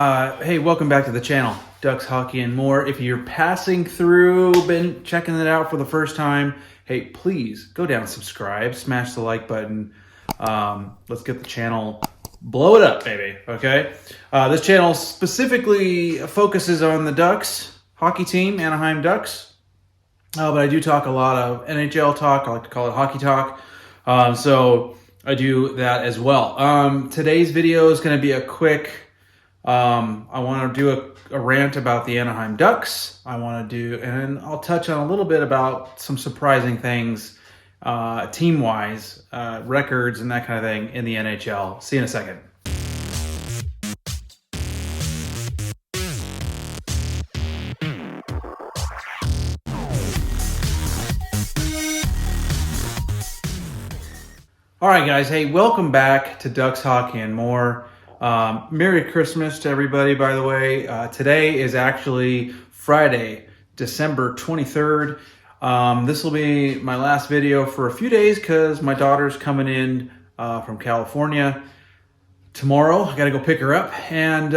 Hey, welcome back to the channel, Ducks, Hockey, and More. If you're passing through, been checking it out for the first time, hey, please go down, subscribe, smash the like button. Let's get the channel, blow it up, baby, okay? This channel specifically focuses on the Ducks hockey team, Anaheim Ducks. But I do talk a lot of NHL talk. I like to call it hockey talk. So I do that as well. Today's video is going to be a quick... I want to do a rant about the Anaheim Ducks. And I'll touch on a little bit about some surprising things, team-wise, records and that kind of thing in the NHL. See you in a second. All right, guys. Hey, welcome back to Ducks, Hockey, and More. Merry Christmas to everybody, by the way. Today is actually Friday, December 23rd. This will be my last video for a few days because my daughter's coming in from California tomorrow. I got to go pick her up, and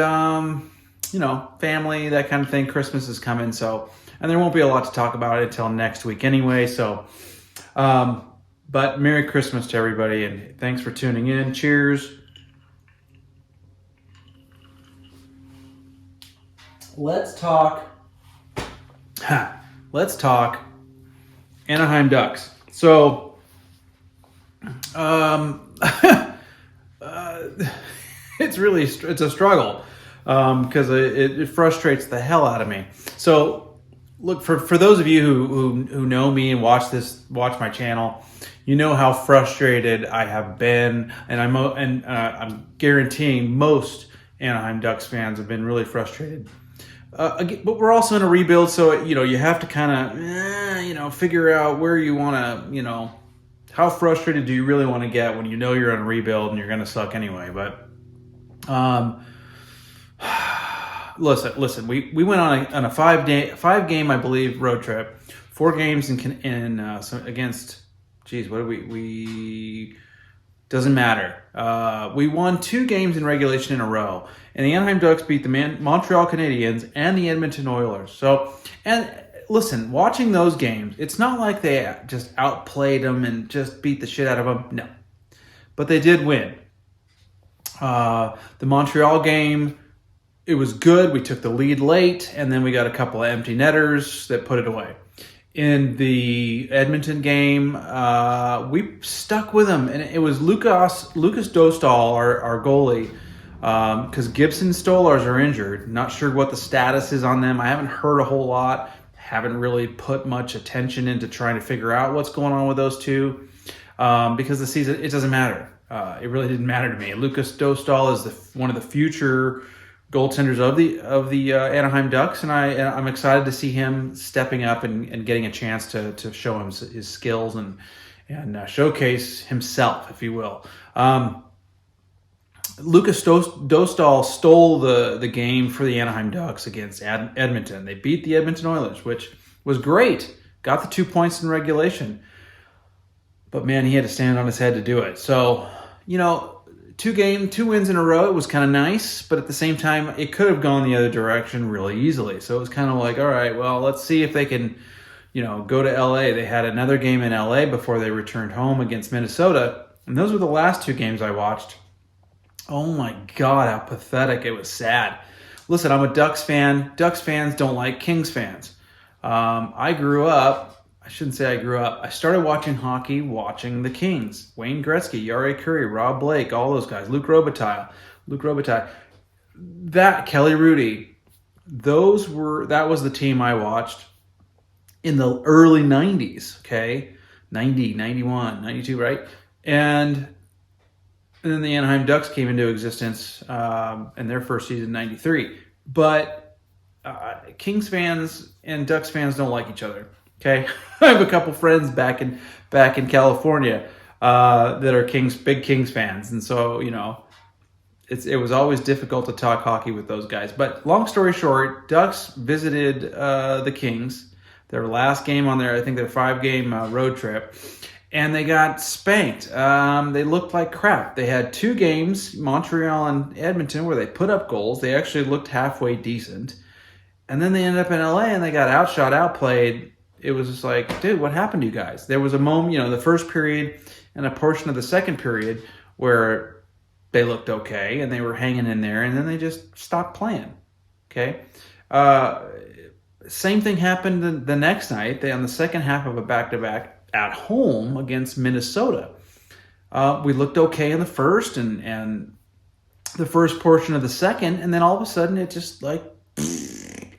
you know, family, that kind of thing. Christmas is coming, and there won't be a lot to talk about it until next week anyway. But Merry Christmas to everybody, and thanks for tuning in. Cheers. Let's talk Anaheim Ducks. So, it's a struggle because it frustrates the hell out of me. So, look, for those of you who know me and watch my channel, you know how frustrated I have been, and I'm guaranteeing most Anaheim Ducks fans have been really frustrated. But we're also in a rebuild, so you have to kind of figure out where you want to, how frustrated do you really want to get when you know you're in a rebuild and you're going to suck anyway. But listen, we went on a five game, I believe, road trip, 4 games against. Geez, what did we? Doesn't matter. We won 2 games in regulation in a row, and the Anaheim Ducks beat the Montreal Canadiens and the Edmonton Oilers. So, and listen, watching those games, it's not like they just outplayed them and just beat the shit out of them. No, but they did win. The Montreal game, it was good. We took the lead late, and then we got a couple of empty netters that put it away. In the Edmonton game, we stuck with him, and it was Lucas Dostal, our goalie, because Gibson Stolars are injured. Not sure what the status is on them. I haven't heard a whole lot. Haven't really put much attention into trying to figure out what's going on with those two, because the season, it doesn't matter. It really didn't matter to me. Lucas Dostal is one of the future goaltenders of the Anaheim Ducks, and I'm excited to see him stepping up and getting a chance to show him his skills and showcase himself, if you will. Lucas Dostal stole the game for the Anaheim Ducks against Edmonton. They beat the Edmonton Oilers, which was great. Got the 2 points in regulation, but man, he had to stand on his head to do it. So 2 wins in a row, it was kind of nice, but at the same time, it could have gone the other direction really easily. So it was kind of like, all right, well, let's see if they can, go to LA. They had another game in LA before they returned home against Minnesota, and those were the last 2 games I watched. Oh my God, how pathetic. It was sad. Listen, I'm a Ducks fan. Ducks fans don't like Kings fans. I shouldn't say I grew up. I started watching hockey watching the Kings. Wayne Gretzky, Jari Kurri, Rob Blake, all those guys. Luc Robitaille. Kelly Rudy. That was the team I watched in the early 90s, okay? 90, 91, 92, right? And then the Anaheim Ducks came into existence in their first season, 93. But Kings fans and Ducks fans don't like each other. Okay, I have a couple friends back in California that are big Kings fans, and so it was always difficult to talk hockey with those guys. But long story short, Ducks visited the Kings, their last game on their 5-game road trip, and they got spanked. They looked like crap. They had 2 games, Montreal and Edmonton, where they put up goals. They actually looked halfway decent. And then they ended up in LA and they got outshot, outplayed. It was just like, dude, what happened to you guys? There was a moment, the first period and a portion of the second period where they looked okay and they were hanging in there, and then they just stopped playing. Okay. Same thing happened the next night. They on the second half of a back-to-back at home against Minnesota. We looked okay in the first and the first portion of the second, and then all of a sudden it just like,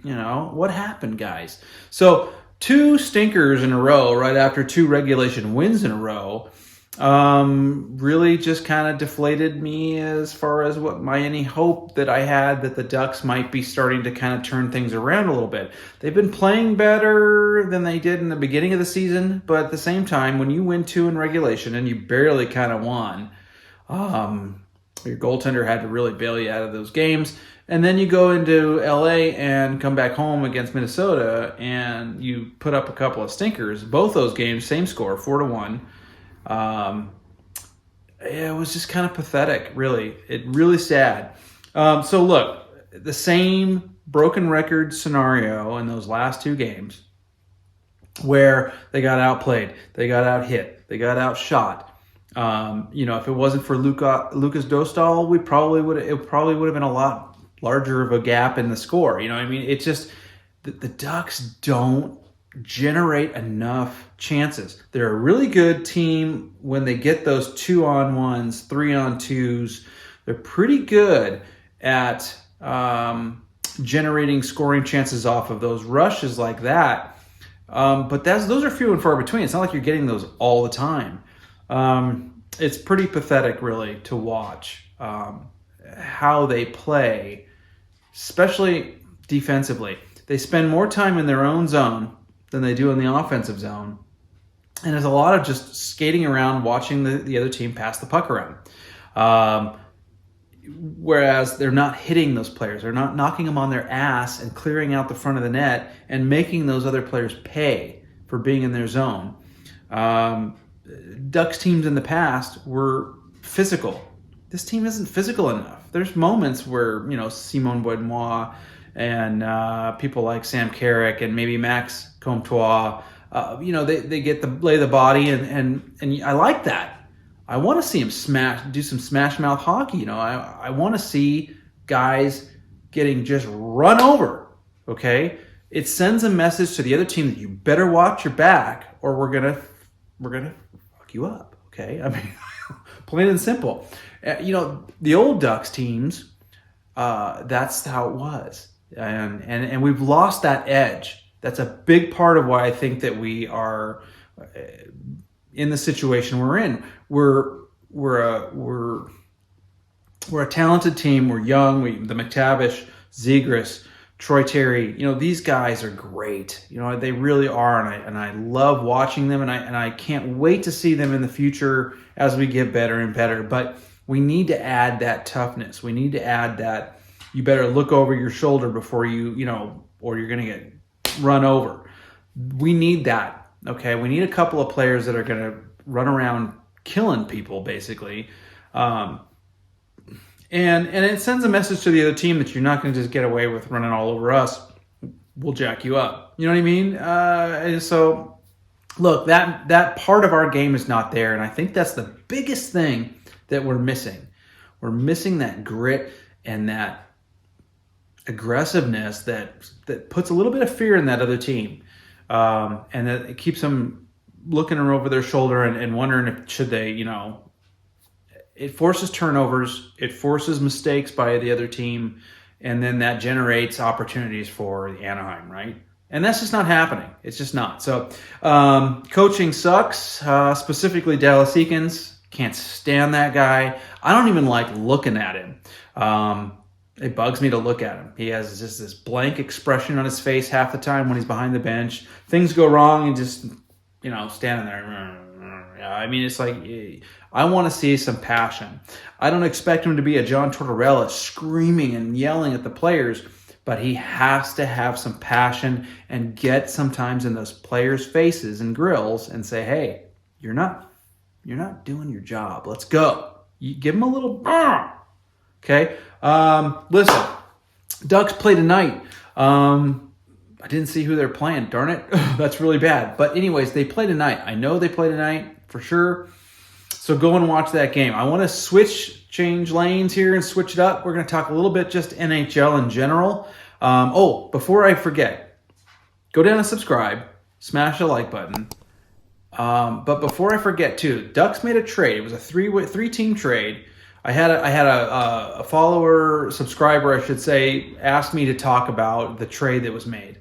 what happened, guys? So 2 stinkers in a row right after 2 regulation wins in a row really just kind of deflated me as far as any hope that I had that the Ducks might be starting to kind of turn things around a little bit. They've been playing better than they did in the beginning of the season, but at the same time, when you win 2 in regulation and you barely kind of won, your goaltender had to really bail you out of those games. And then you go into LA and come back home against Minnesota and you put up a couple of stinkers. Both those games, same score, 4-1. It was just kind of pathetic, really. It really sad. So look, the same broken record scenario in those last 2 games where they got outplayed, they got out hit, they got outshot. If it wasn't for Lucas Dostal, it probably would have been a lot larger of a gap in the score. It's just the Ducks don't generate enough chances. They're a really good team when they get those 2-on-1s, 3-on-2s. They're pretty good at generating scoring chances off of those rushes like that. But those are few and far between. It's not like you're getting those all the time. It's pretty pathetic, really, to watch how they play, especially defensively. They spend more time in their own zone than they do in the offensive zone. And there's a lot of just skating around, watching the other team pass the puck around. Whereas they're not hitting those players. They're not knocking them on their ass and clearing out the front of the net and making those other players pay for being in their zone. Ducks teams in the past were physical. This team isn't physical enough. There's moments where, Simon Benoit and people like Sam Carrick and maybe Max Comtois, they get to lay the body, and I like that. I want to see him do some smash mouth hockey. I want to see guys getting just run over. Okay, it sends a message to the other team that you better watch your back, or we're gonna fuck you up. Okay, plain and simple. The old Ducks teams, that's how it was, and we've lost that edge. That's a big part of why I think that we are in the situation we're in. We're a talented team. We're young. The McTavish, Zegras, Troy Terry. These guys are great. They really are, and I love watching them, and I can't wait to see them in the future as we get better and better. But we need to add that toughness. We need to add that you better look over your shoulder before or you're going to get run over. We need that. Okay, we need a couple of players that are going to run around killing people, basically. And it sends a message to the other team that you're not going to just get away with running all over us. We'll jack you up. You know what I mean? And so, look, that part of our game is not there, and I think that's the biggest thing that we're missing. We're missing that grit and that aggressiveness that puts a little bit of fear in that other team, and that it keeps them looking over their shoulder and wondering if should they, it forces turnovers, it forces mistakes by the other team, and then that generates opportunities for the Anaheim, right? And that's just not happening. It's just not. So coaching sucks, specifically Dallas Eakins. Can't stand that guy. I don't even like looking at him. It bugs me to look at him. He has just this blank expression on his face half the time when he's behind the bench. Things go wrong and just, standing there. It's like, I want to see some passion. I don't expect him to be a John Tortorella screaming and yelling at the players, but he has to have some passion and get sometimes in those players' faces and grills and say, hey, you're not doing your job. Let's go. You give them a little, okay? Listen, Ducks play tonight. I didn't see who they're playing. Darn it. That's really bad. But anyways, they play tonight. I know they play tonight for sure. So go and watch that game. I want to change lanes here and switch it up. We're going to talk a little bit just NHL in general. Before I forget, go down and subscribe. Smash the like button. But before I forget too, Ducks made a trade. It was a three-team trade. I had a follower, subscriber, I should say, asked me to talk about the trade that was made.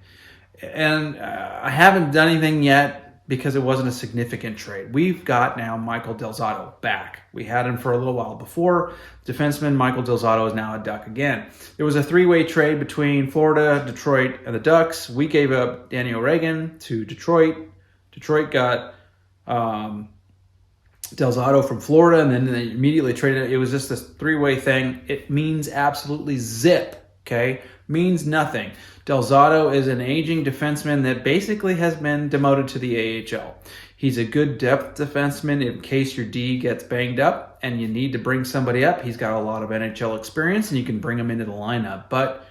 And I haven't done anything yet because it wasn't a significant trade. We've got now Michael Del Zotto back. We had him for a little while before. Defenseman Michael Del Zotto is now a Duck again. It was a three-way trade between Florida, Detroit, and the Ducks. We gave up Danny O'Regan to Detroit. Detroit got Del Zotto from Florida, and then they immediately traded it. It was just this three-way thing. It means absolutely zip, okay? Means nothing. Del Zotto is an aging defenseman that basically has been demoted to the AHL. He's a good depth defenseman in case your D gets banged up and you need to bring somebody up. He's got a lot of NHL experience, and you can bring him into the lineup, but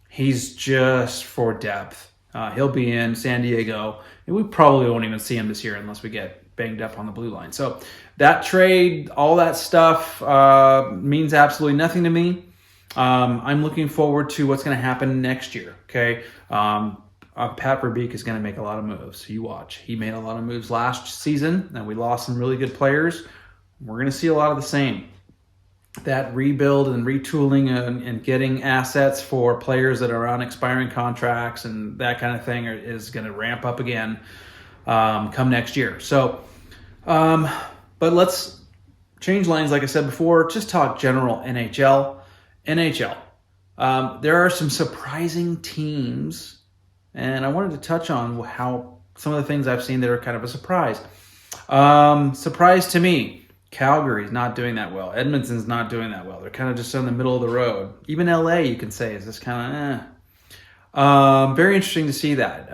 he's just for depth. He'll be in San Diego, and we probably won't even see him this year unless we get banged up on the blue line. So that trade, all that stuff means absolutely nothing to me. I'm looking forward to what's going to happen next year. Okay. Pat Verbeek is going to make a lot of moves. You watch. He made a lot of moves last season, and we lost some really good players. We're going to see a lot of the same. That rebuild and retooling and getting assets for players that are on expiring contracts and that kind of thing is going to ramp up again come next year. So, but let's change lanes. Like I said before, just talk general NHL. There are some surprising teams, and I wanted to touch on how some of the things I've seen that are kind of a surprise. Surprise to me. Calgary's not doing that well. Edmonton's not doing that well. They're kind of just in the middle of the road. Even LA, you can say, is just kind of Very interesting to see that.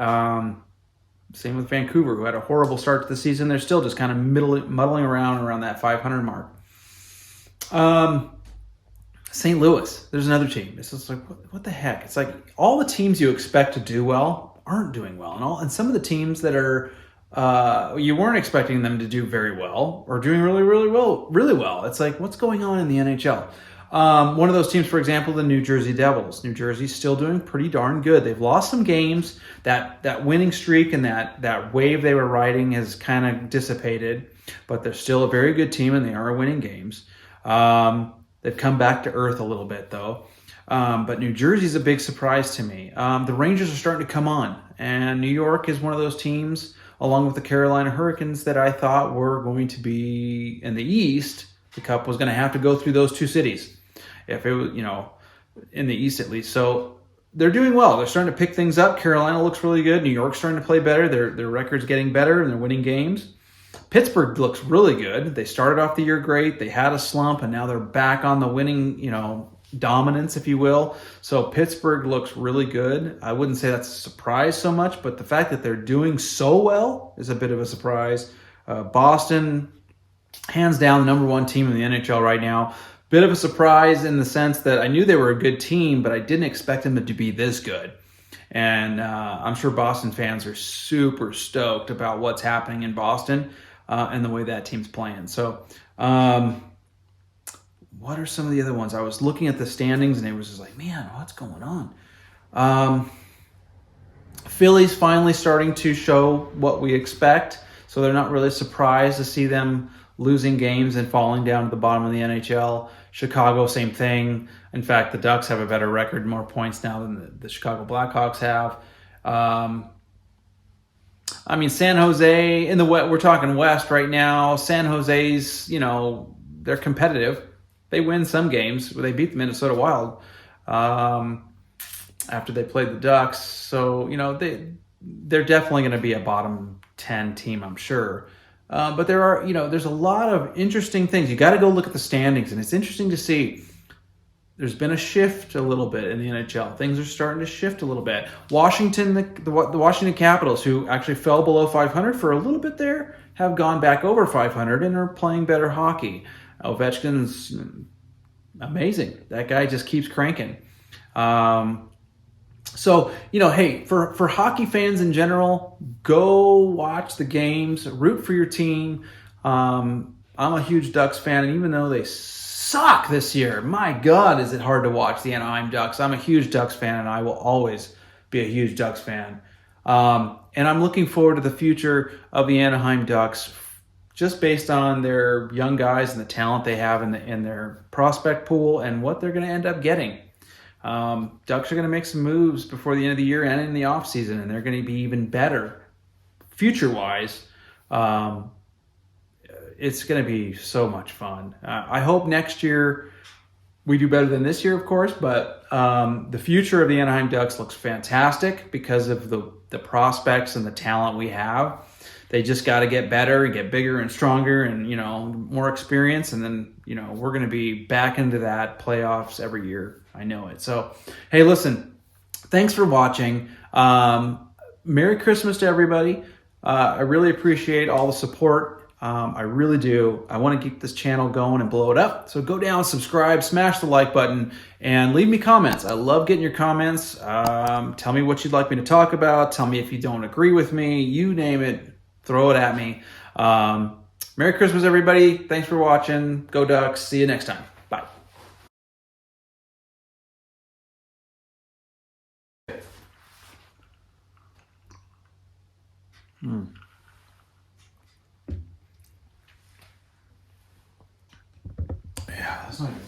Same with Vancouver, who had a horrible start to the season. They're still just kind of muddling around that 500 mark. St. Louis, there's another team. It's just like, what the heck? It's like all the teams you expect to do well aren't doing well. And some of the teams that are you weren't expecting them to do very well or doing really well. It's like, what's going on in the NHL? One of those teams, for example, the New Jersey Devils. New Jersey's still doing pretty darn good. They've lost some games. That winning streak and that wave they were riding has kind of dissipated, but they're still a very good team and they are winning games. They've come back to earth a little bit, though. But New Jersey's a big surprise to me. The Rangers are starting to come on, and New York is one of those teams, along with the Carolina Hurricanes, that I thought were going to be in the East. The Cup was going to have to go through those two cities, if it was, in the East at least. So they're doing well. They're starting to pick things up. Carolina looks really good. New York's starting to play better. Their record's getting better, and they're winning games. Pittsburgh looks really good. They started off the year great. They had a slump, and now they're back on the winning, dominance, if you will. So Pittsburgh looks really good. I wouldn't say that's a surprise so much, but the fact that they're doing so well is a bit of a surprise. Boston, hands down, the number one team in the NHL right now. Bit of a surprise in the sense that I knew they were a good team, but I didn't expect them to be this good. And I'm sure Boston fans are super stoked about what's happening in Boston and the way that team's playing. So, what are some of the other ones? I was looking at the standings, and it was just like, man, what's going on? Philly's finally starting to show what we expect, so they're not really surprised to see them losing games and falling down to the bottom of the NHL. Chicago, same thing. In fact, the Ducks have a better record, more points now than the Chicago Blackhawks have. San Jose, in the West, we're talking West right now. San Jose's, they're competitive. They win some games. They beat the Minnesota Wild after they played the Ducks. So, they're definitely going to be a bottom 10 team, I'm sure. But there are, there's a lot of interesting things. You got to go look at the standings, and it's interesting to see there's been a shift a little bit in the NHL. Things are starting to shift a little bit. Washington, the Washington Capitals, who actually fell below 500 for a little bit there, have gone back over 500 and are playing better hockey. Ovechkin's amazing. That guy just keeps cranking. So, hey, for hockey fans in general, go watch the games, root for your team. I'm a huge Ducks fan, and even though they suck this year, my God, is it hard to watch the Anaheim Ducks. I'm a huge Ducks fan, and I will always be a huge Ducks fan. And I'm looking forward to the future of the Anaheim Ducks, just based on their young guys and the talent they have in their prospect pool and what they're going to end up getting. Ducks are going to make some moves before the end of the year and in the offseason, and they're going to be even better future-wise. It's going to be so much fun. I hope next year we do better than this year, of course, but the future of the Anaheim Ducks looks fantastic because of the prospects and the talent we have. They just got to get better and get bigger and stronger and, more experience. And then, we're going to be back into that playoffs every year. I know it. So, hey, listen, thanks for watching. Merry Christmas to everybody. I really appreciate all the support. I really do. I want to keep this channel going and blow it up. So go down, subscribe, smash the like button, and leave me comments. I love getting your comments. Tell me what you'd like me to talk about. Tell me if you don't agree with me. You name it. Throw it at me. Merry Christmas, everybody. Thanks for watching. Go Ducks. See you next time. Bye. Yeah, that's not good.